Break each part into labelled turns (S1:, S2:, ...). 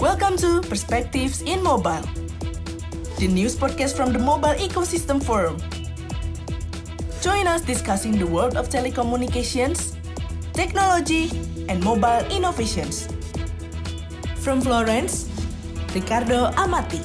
S1: Welcome to Perspectives in Mobile, the news podcast from the Mobile Ecosystem Forum. Join us discussing the world of telecommunications, technology, and mobile innovations. From Florence, Riccardo Amati.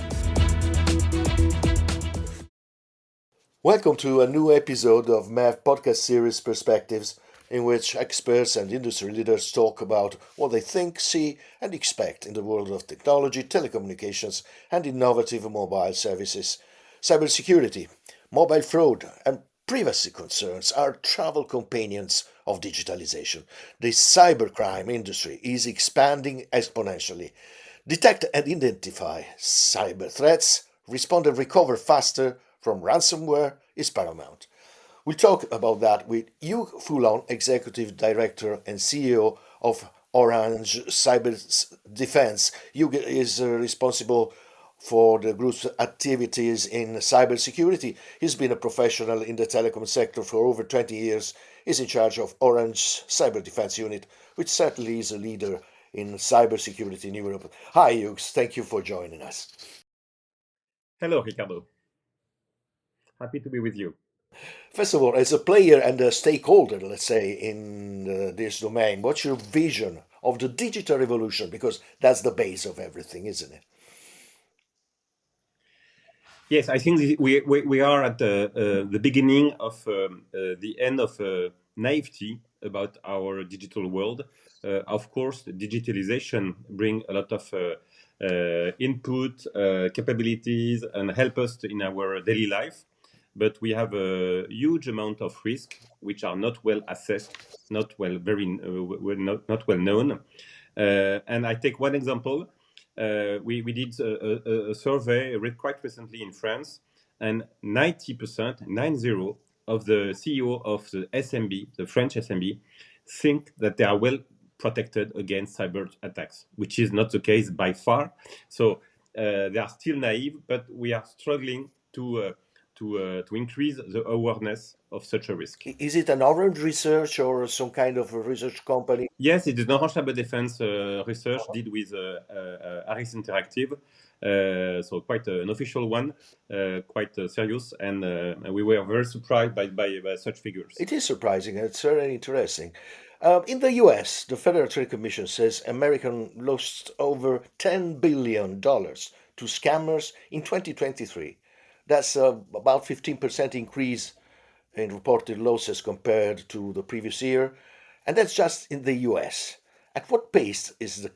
S2: Welcome to a new episode of MEV podcast series Perspectives, in which experts and industry leaders talk about what they think, see, and expect in the world of technology, telecommunications, and innovative mobile services. Cybersecurity, mobile fraud, and privacy concerns are travel companions of digitalization. The cybercrime industry is expanding exponentially. Detect and identify cyber threats, respond and recover faster from ransomware is paramount. We'll talk about that with Hugues Foulon, Executive Director and CEO of Orange Cyber Defense. Hugues is responsible for the group's activities in cybersecurity. He's been a professional in the telecom sector for over 20 years. He's in charge of Orange Cyber Defense Unit, which certainly is a leader in cybersecurity in Europe. Hi, Hugues. Thank you for joining us.
S3: Hello, Riccardo. Happy to be with you.
S2: First of all, as a player and a stakeholder, let's say, in this domain, what's your vision of the digital revolution? Because that's the base of everything, isn't it?
S3: Yes, I think we are at the beginning of the end of naivety about our digital world. Of course, digitalization brings a lot of input, capabilities, and help us in our daily life. But we have a huge amount of risk, which are not well assessed, not well known. And I take one example. We did a survey quite recently in France, and 90%, 90, of the CEO of the SMB, the French SMB, think that they are well protected against cyber attacks, which is not the case by far. So they are still naive, but we are struggling to increase the awareness of such a risk.
S2: Is it an Orange research or some kind of a research company?
S3: Yes, it is the Orange Cyber Defense research did with Harris Interactive. So quite an official one, quite serious, and we were very surprised by such figures.
S2: It is surprising. It's very interesting. In the US, the Federal Trade Commission says America lost over $10 billion to scammers in 2023. That's about 15% increase in reported losses compared to the previous year, and that's just in the US. At what pace is the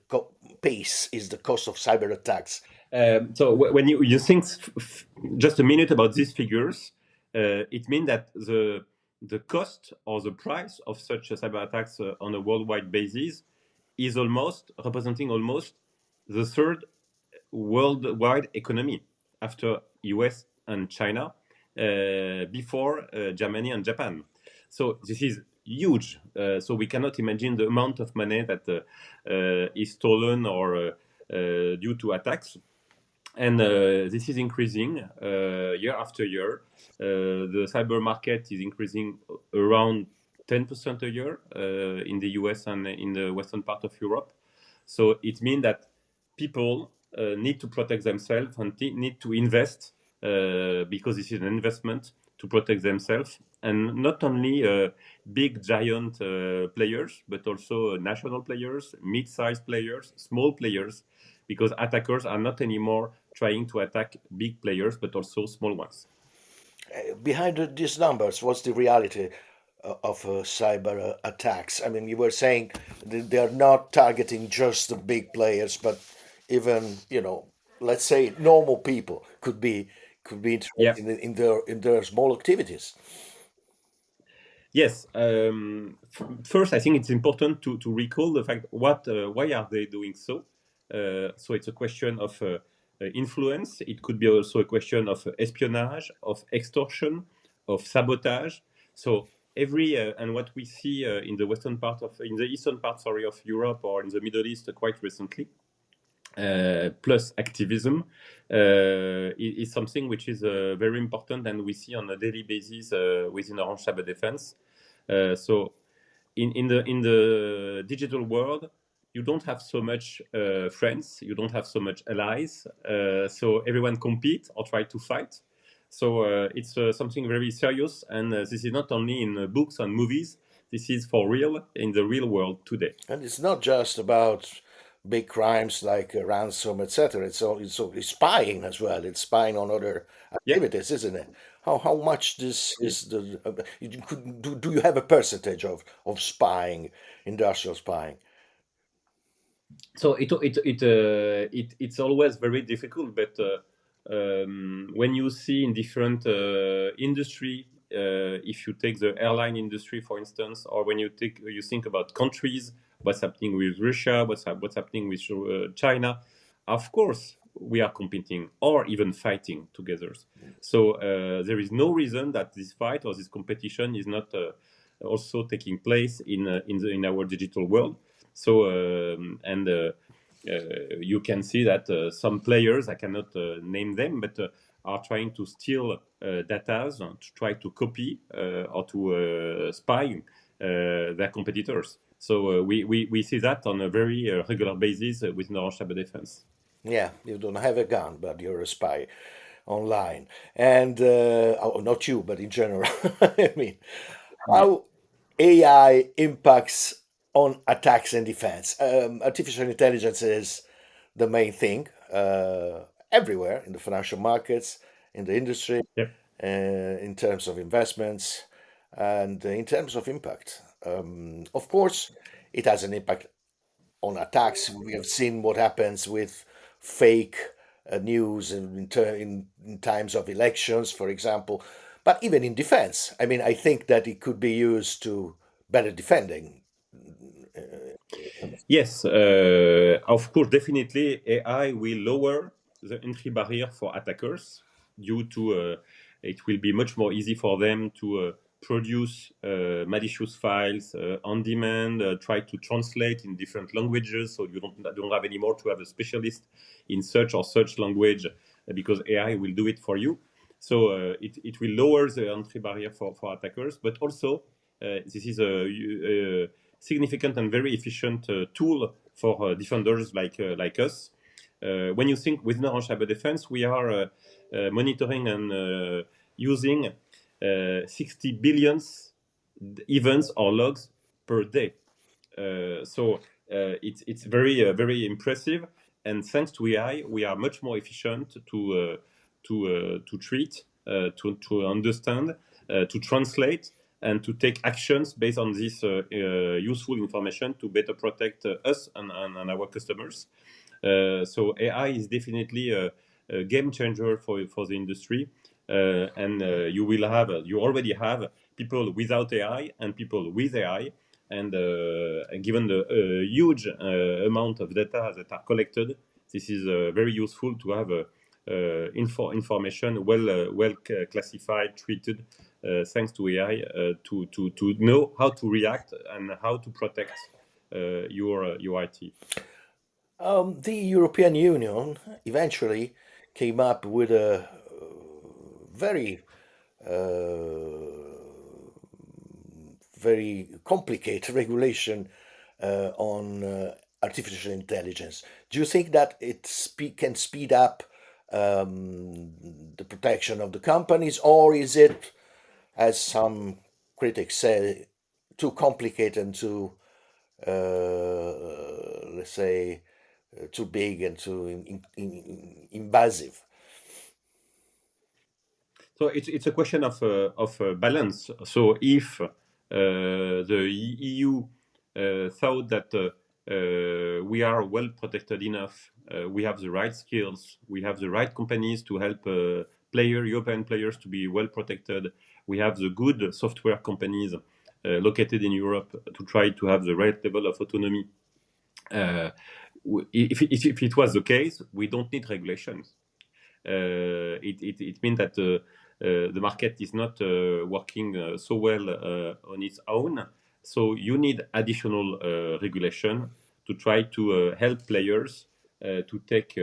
S2: cost of cyber attacks?
S3: So when you think just a minute about these figures, it means that the cost or the price of such cyber attacks on a worldwide basis is representing almost the third worldwide economy after US and China, before Germany and Japan. So this is huge. So we cannot imagine the amount of money that is stolen or due to attacks. And this is increasing year after year. The cyber market is increasing around 10% a year in the US and in the western part of Europe. So it means that people need to protect themselves and need to invest because this is an investment to protect themselves. And not only big giant players, but also national players, mid-sized players, small players, because attackers are not anymore trying to attack big players, but also small ones.
S2: Behind these numbers, what's the reality of cyber attacks? I mean, you were saying they're not targeting just the big players, but even, let's say normal people could be interested in their small activities.
S3: Yes. First, I think it's important to recall the fact why are they doing so. So it's a question of influence. It could be also a question of espionage, of extortion, of sabotage. So and what we see in the eastern part of Europe or in the Middle East quite recently, plus activism, is something which is very important, and we see on a daily basis within Orange Cyber Defense. So in the digital world, you don't have so much friends, you don't have so much allies, so everyone compete or try to fight. So it's something very serious, and this is not only in books and movies. This is for real in the real world today.
S2: And it's not just about big crimes like ransom, etc. It's spying as well. It's spying on other
S3: Yeah.
S2: activities, isn't it? How much this is the do you have a percentage of spying, industrial spying?
S3: So it's always very difficult, but when you see in different industry, if you take the airline industry for instance, or when you think about countries, what's happening with Russia, what's happening with China, of course we are competing or even fighting together. So there is no reason that this fight or this competition is not also taking place in our digital world. So you can see that some players, I cannot name them, but are trying to steal data, to try to copy or to spy their competitors. So we see that on a very regular basis within our cyber defense.
S2: Yeah, you don't have a gun, but you're a spy online, and not you, but in general. I mean, how AI impacts on attacks and defense. Artificial intelligence is the main thing everywhere in the financial markets, in the industry,
S3: Yep.
S2: in terms of investments, and in terms of impact. Of course, it has an impact on attacks. We have seen what happens with fake news in times of elections, for example. But even in defense, I mean, I think that it could be used to better defending.
S3: Yes, of course, definitely AI will lower the entry barrier for attackers due to it will be much more easy for them to produce malicious files on demand, try to translate in different languages, so you don't have anymore to have a specialist in such or such language because AI will do it for you. So it will lower the entry barrier for attackers, but also this is a significant and very efficient tool for defenders like us. When you think within our cyber defense, we are monitoring and using 60 billion events or logs per day. So it's very impressive, and thanks to AI, we are much more efficient to treat, to understand, to translate, and to take actions based on this useful information to better protect us and our customers. So AI is definitely a game changer for the industry, and you already have people without AI and people with AI, and given the huge amount of data that are collected, this is very useful to have information well classified, treated, thanks to AI, to know how to react and how to protect your IT.
S2: The European Union eventually came up with a very uh, very complicated regulation on artificial intelligence. Do you think that can speed up the protection of the companies, or is it, as some critics say, too complicated and too, let's say, too big and too invasive?
S3: So it's a question of balance. So if the EU thought that we are well protected enough, we have the right skills, we have the right companies to help European players to be well protected, we have the good software companies located in Europe to try to have the right level of autonomy. If it was the case, we don't need regulations. It means that the market is not working so well on its own. So you need additional regulation to try to help players to take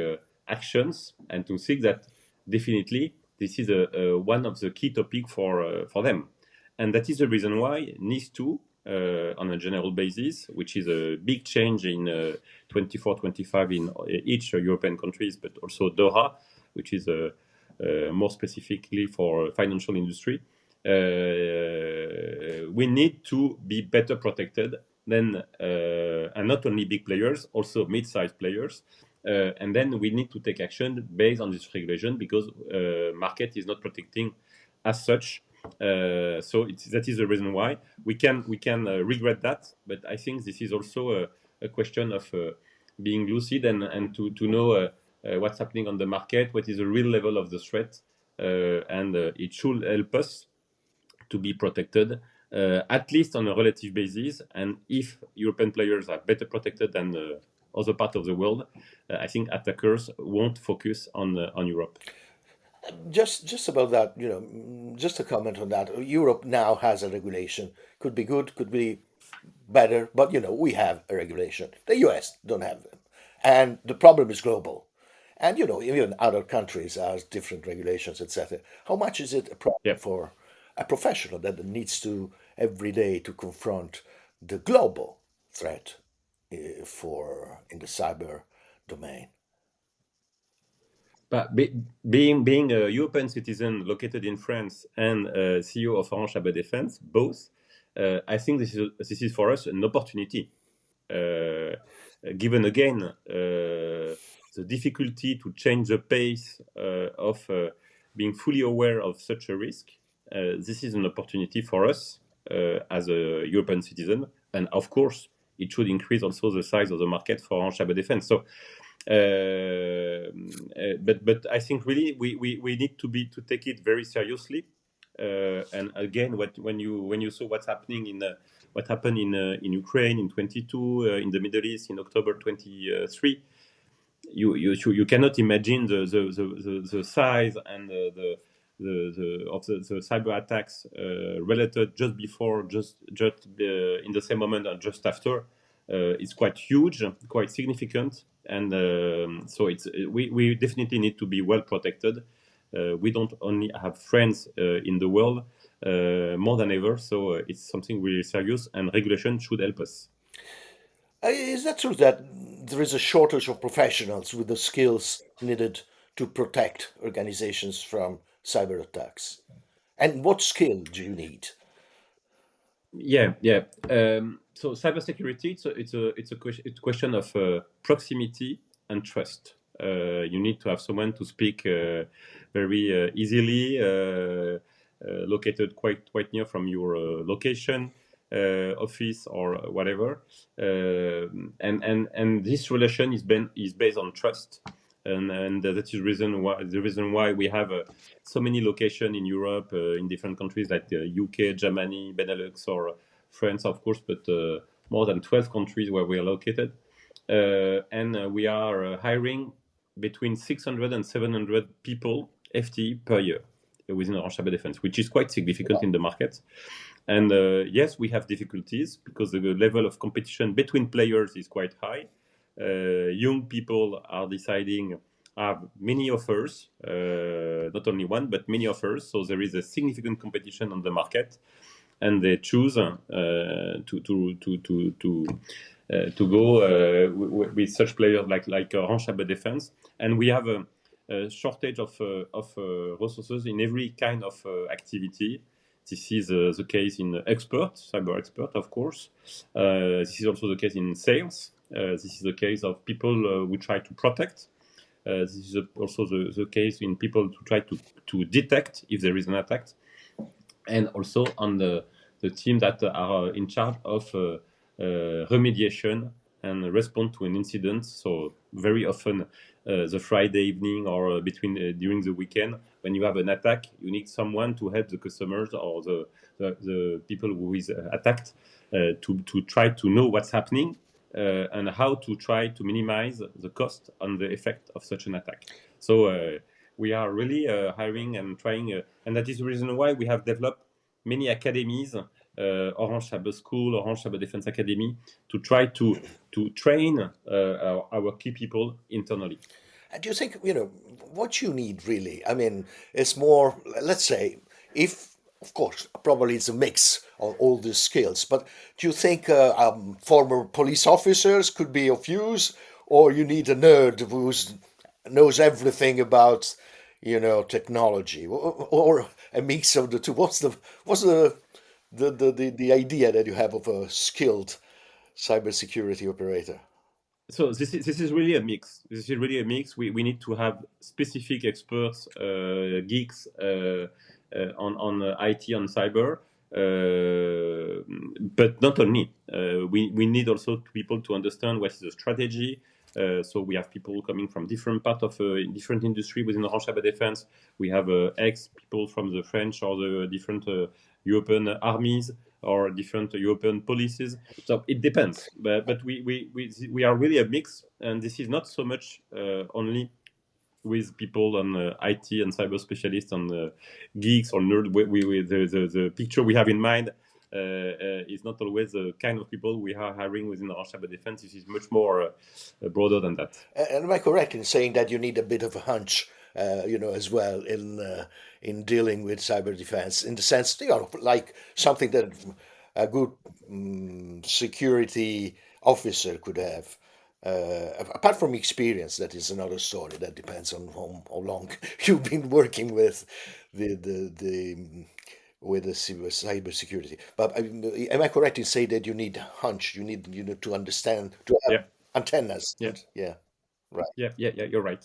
S3: actions and to think that definitely this is one of the key topics for them. And that is the reason why NIS2 on a general basis, which is a big change in 24-25 in each European countries, but also Doha, which is more specifically for financial industry. We need to be better protected than, and not only big players, also mid-sized players. And then we need to take action based on this regulation because market is not protecting as such. So that is the reason why we can regret that, but I think this is also a question of being lucid and to know what's happening on the market, what is the real level of the threat, and it should help us to be protected, at least on a relative basis. And if European players are better protected than other part of the world, I think attackers won't focus on Europe.
S2: Just about that, just a comment on that. Europe now has a regulation. Could be good, could be better, but we have a regulation. The US don't have them. And the problem is global. And even other countries have different regulations, etc. How much is it a problem
S3: Yeah.
S2: for a professional that needs to every day to confront the global threat for in the cyber domain?
S3: But being a European citizen located in France and CEO of Orange Cyberdefense, both, I think this is for us an opportunity. Given again the difficulty to change the pace of being fully aware of such a risk, this is an opportunity for us as a European citizen, and of course it should increase also the size of the market for Orange Cyberdefense. So. But I think really we need to take it very seriously. And again, when you saw what happened in Ukraine in 22, in the Middle East in October 23, you cannot imagine the size and the cyber attacks related just before, just in the same moment and just after. It's quite huge, quite significant, and so we definitely need to be well protected. We don't only have friends in the world more than ever, so it's something really serious, and regulation should help us.
S2: Is that true that there is a shortage of professionals with the skills needed to protect organizations from cyber attacks? And what skill do you need?
S3: Yeah. So cybersecurity, it's a question of proximity and trust. You need to have someone to speak very easily, located quite near from your location, office or whatever, and this relation is based on trust. And that is the reason why we have so many locations in Europe, in different countries like UK, Germany, Benelux, or France, of course, but more than 12 countries where we are located. And we are hiring between 600 and 700 people, FTE, per year within Orange Cyberdefense, which is quite significant in the market. And yes, we have difficulties because the level of competition between players is quite high. Young people are deciding, have many offers, not only one, but many offers. So there is a significant competition on the market, and they choose to go with such players like Orange Cyberdefense. And we have a shortage of resources in every kind of activity. This is the case in cyber expert, of course. This is also the case in sales. This is the case of people who try to protect. This is also the case in people to try to detect if there is an attack. And also on the team that are in charge of remediation and respond to an incident. So very often the Friday evening or during the weekend, when you have an attack, you need someone to help the customers or the people who is attacked to try to know what's happening and how to try to minimize the cost and the effect of such an attack. So we are really hiring and trying, and that is the reason why we have developed many academies, Orange Cyber School, Orange Cyber Defense Academy, to try to train our key people internally.
S2: And do you think, what you need really? I mean, it's more, let's say, if of course, probably it's a mix of all these skills. But do you think former police officers could be of use, or you need a nerd who knows everything about, technology, or a mix of the two? What's the idea that you have of a skilled cybersecurity operator?
S3: So this is really a mix. This is really a mix. We need to have specific experts, geeks on IT, on cyber, but not only. We need also people to understand what is the strategy. So we have people coming from different part of different industry within Orange Cyber Defense. We have ex people from the French or the different European armies or different European policies. So it depends, but we are really a mix, and this is not so much only with people on IT and cyber specialists, on geeks or nerd. The picture we have in mind is not always the kind of people we are hiring within our cyber defense. This is much more broader than that.
S2: And am I correct in saying that you need a bit of a hunch, as well in dealing with cyber defense, in the sense, like something that a good security officer could have? Apart from experience, that is another story. That depends on how long you've been working with the with the cyber security. But am I correct in saying that you need hunch? You need to understand, to have
S3: Yeah,
S2: antennas.
S3: yeah,
S2: Yeah, right.
S3: yeah. You're right.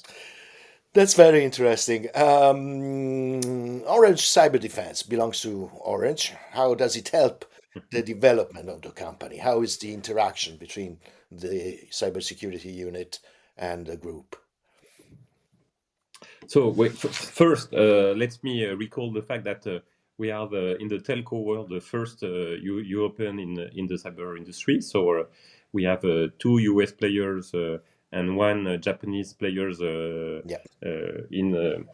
S2: That's very interesting. Orange Cyber Defense belongs to Orange. How does it help the development of the company? How is the interaction between the cybersecurity unit and the group?
S3: So first, let me recall the fact that we are in the telco world the first European in the cyber industry. So we have two US players and one Japanese players
S2: Yeah.
S3: in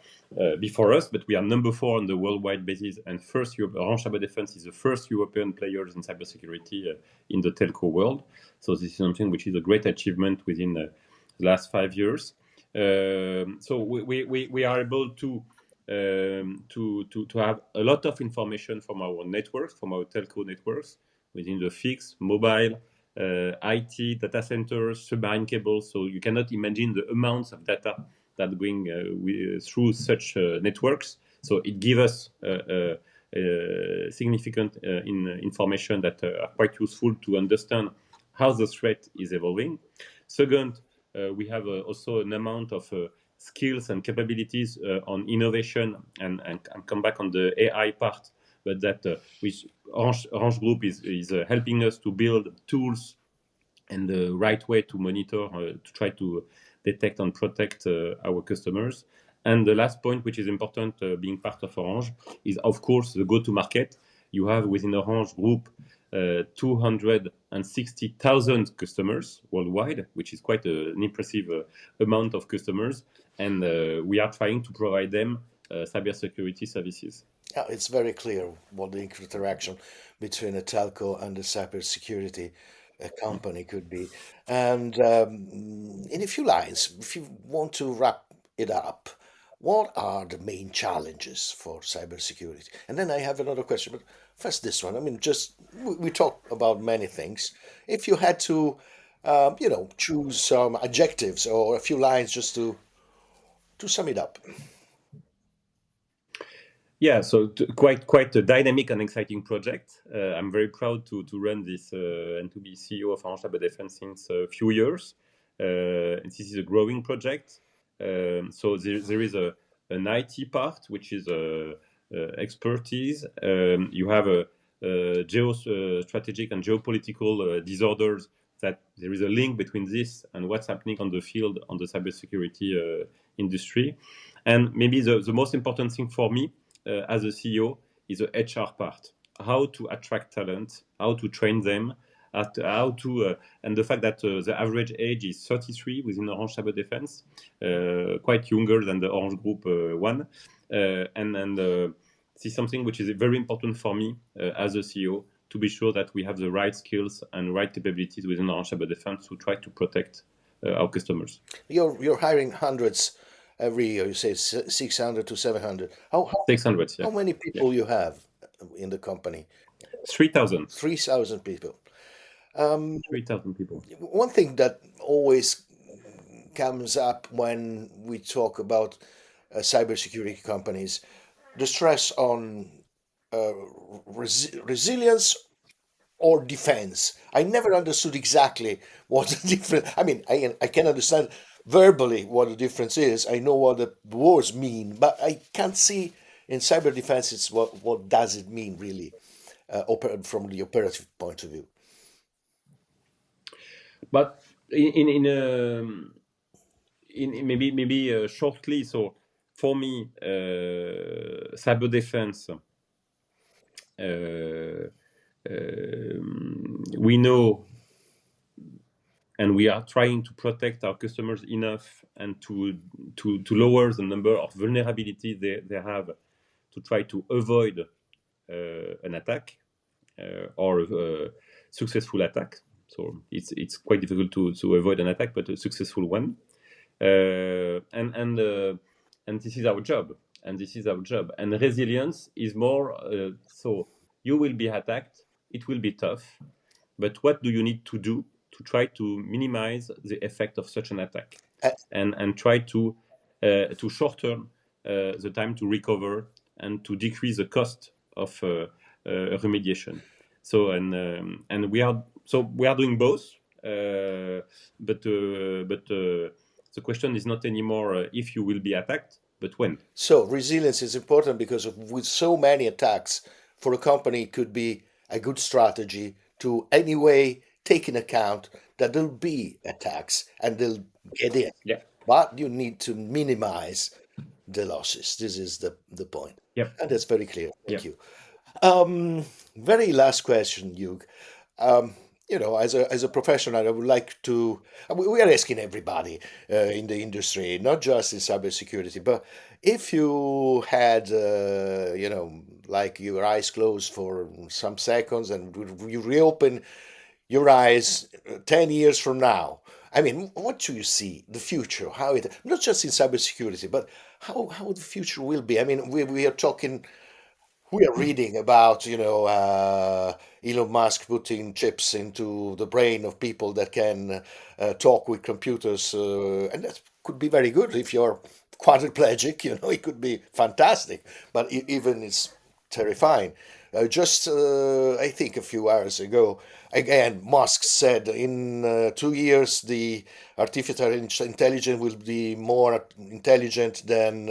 S3: before us, but we are number 4 on the worldwide basis. And first, Orange Cyber Defense is the first European players in cybersecurity in the telco world. So this is something which is a great achievement within the last 5 years. So we are able to have a lot of information from our networks, from our telco networks, within the fixed, mobile, IT, data centers, submarine cables. So you cannot imagine the amounts of data that are going through such networks. So it gives us significant information that are quite useful to understand how the threat is evolving. Second, we have also an amount of skills and capabilities on innovation, and come back on the AI part, but that which Orange Group is helping us to build tools and the right way to monitor, to try to detect and protect our customers. And the last point, which is important, being part of Orange, is of course the go-to-market. You have within Orange Group 260,000 customers worldwide, which is quite an impressive amount of customers, and we are trying to provide them cybersecurity services.
S2: Yeah, it's very clear what the interaction between a telco and a cybersecurity company could be. And in a few lines, if you want to wrap it up, what are the main challenges for cybersecurity? And then I have another question, but first this one. I mean, just we talked about many things. If you had to, choose some adjectives or a few lines just to sum it up.
S3: Yeah, so quite a dynamic and exciting project. I'm very proud to run this and to be CEO of Orange Cyber Defense since a few years. And this is a growing project. So there is an IT part, which is expertise. You have a geostrategic and geopolitical disorders, that there is a link between this and what's happening on the field on the cybersecurity industry. And maybe the most important thing for me as a CEO is the HR part. How to attract talent, how to train them, how to, and the fact that the average age is 33 within Orange Cyber Defense, quite younger than the Orange Group one. And this is something which is very important for me as a CEO, to be sure that we have the right skills and right capabilities within Orange Cyber Defense to try to protect our customers.
S2: You're hiring hundreds every year. You say 600 to 700. How
S3: 600, yeah.
S2: how many
S3: Yeah.
S2: people you have in the company?
S3: 3,000.
S2: 3,000 people.
S3: 3,000 people.
S2: One thing that always comes up when we talk about cybersecurity companies, the stress on uh, resilience or defense. I never understood exactly what the difference. I mean, I can understand verbally what the difference is. I know what the words mean, but I can't see in cyber defense. It's what does it mean really, from the operative point of view.
S3: But in maybe shortly. So for me, cyber defense. We know and we are trying to protect our customers enough and to lower the number of vulnerabilities they have to try to avoid an attack or a successful attack. So it's quite difficult to avoid an attack, but a successful one. And this is our job. And this is our job. And resilience is more so you will be attacked. It will be tough. But what do you need to do to try to minimize the effect of such an attack
S2: Uh,
S3: and try to shorten the time to recover and to decrease the cost of remediation. So and we are doing both, but the question is not anymore if you will be attacked, but when.
S2: So resilience is important because with so many attacks, for a company, it could be a good strategy to anyway take in account that there'll be attacks and they'll get in.
S3: Yeah.
S2: But you need to minimize the losses. This is the point.
S3: Yep.
S2: And that's very clear. Thank
S3: Yep.
S2: you. Very last question, Hugh. Um, as a professional, I would like to. We are asking everybody in the industry, not just in cybersecurity, but if you had, like your eyes closed for some seconds and you reopen your eyes 10 years from now, I mean, what do you see the future? How it, not just in cybersecurity, but how the future will be? I mean, we are talking, we are reading about Elon Musk putting chips into the brain of people that can talk with computers, and that could be very good if you're quadriplegic. It could be fantastic, but even it's terrifying. Just I think a few hours ago, again, Musk said in 2 years the artificial intelligence will be more intelligent than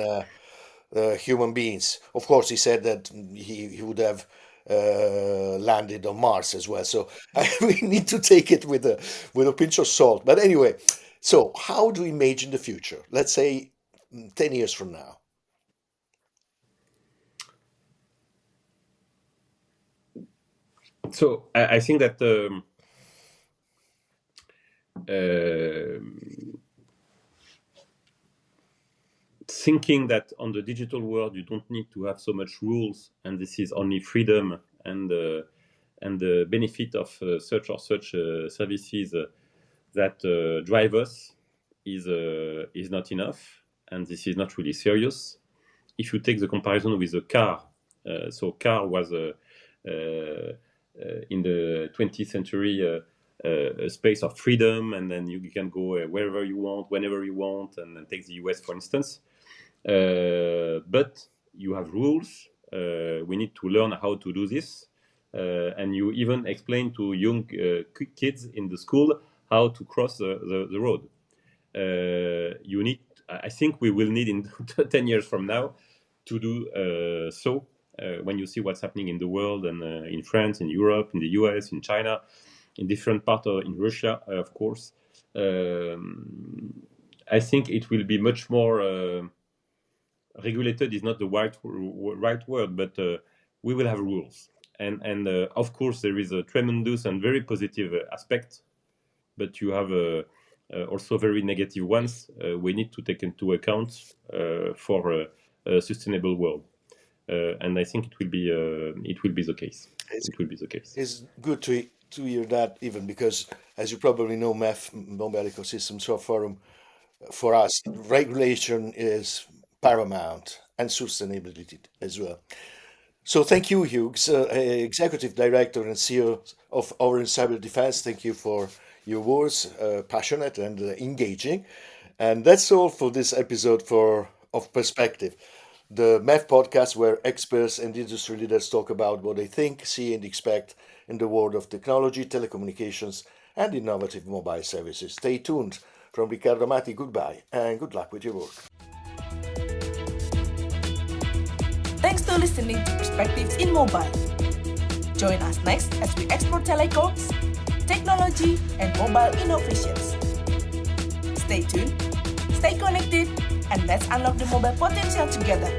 S2: human beings. Of course, he said that he would have landed on Mars as well. So we need to take it with a pinch of salt. But anyway, so how do we imagine the future? Let's say 10 years from now.
S3: So I think that uh, thinking that on the digital world you don't need to have so much rules and this is only freedom and the benefit of such or such services that drive us is not enough, and this is not really serious. If you take the comparison with a car, so car was in the 20th century a space of freedom, and then you can go wherever you want, whenever you want, and then take the US for instance. But you have rules. We need to learn how to do this. And you even explain to young kids in the school how to cross the road. You need, I think we will need in 10 years from now to do so when you see what's happening in the world and in France, in Europe, in the US, in China, in different parts of in Russia, of course. I think it will be much more regulated is not the right word, but we will have rules. And of course, there is a tremendous and very positive aspect, but you have also very negative ones we need to take into account for a sustainable world. And I think it will be the case.
S2: It's,
S3: It will be the case.
S2: it's good to hear that, even because, as you probably know, MEF, Mobile Ecosystem Forum, for us, regulation is paramount and sustainability as well. So thank you, Hugues, Executive Director and CEO of Orange Cyber Defense. Thank you for your words, passionate and engaging. And that's all for this episode of Perspective, the MEF podcast where experts and industry leaders talk about what they think, see, and expect in the world of technology, telecommunications, and innovative mobile services. Stay tuned. From Riccardo Amati, goodbye and good luck with your work.
S1: Thanks for listening to Perspectives in Mobile. Join us next as we explore telecoms, technology, and mobile innovations. Stay tuned, stay connected, and let's unlock the mobile potential together.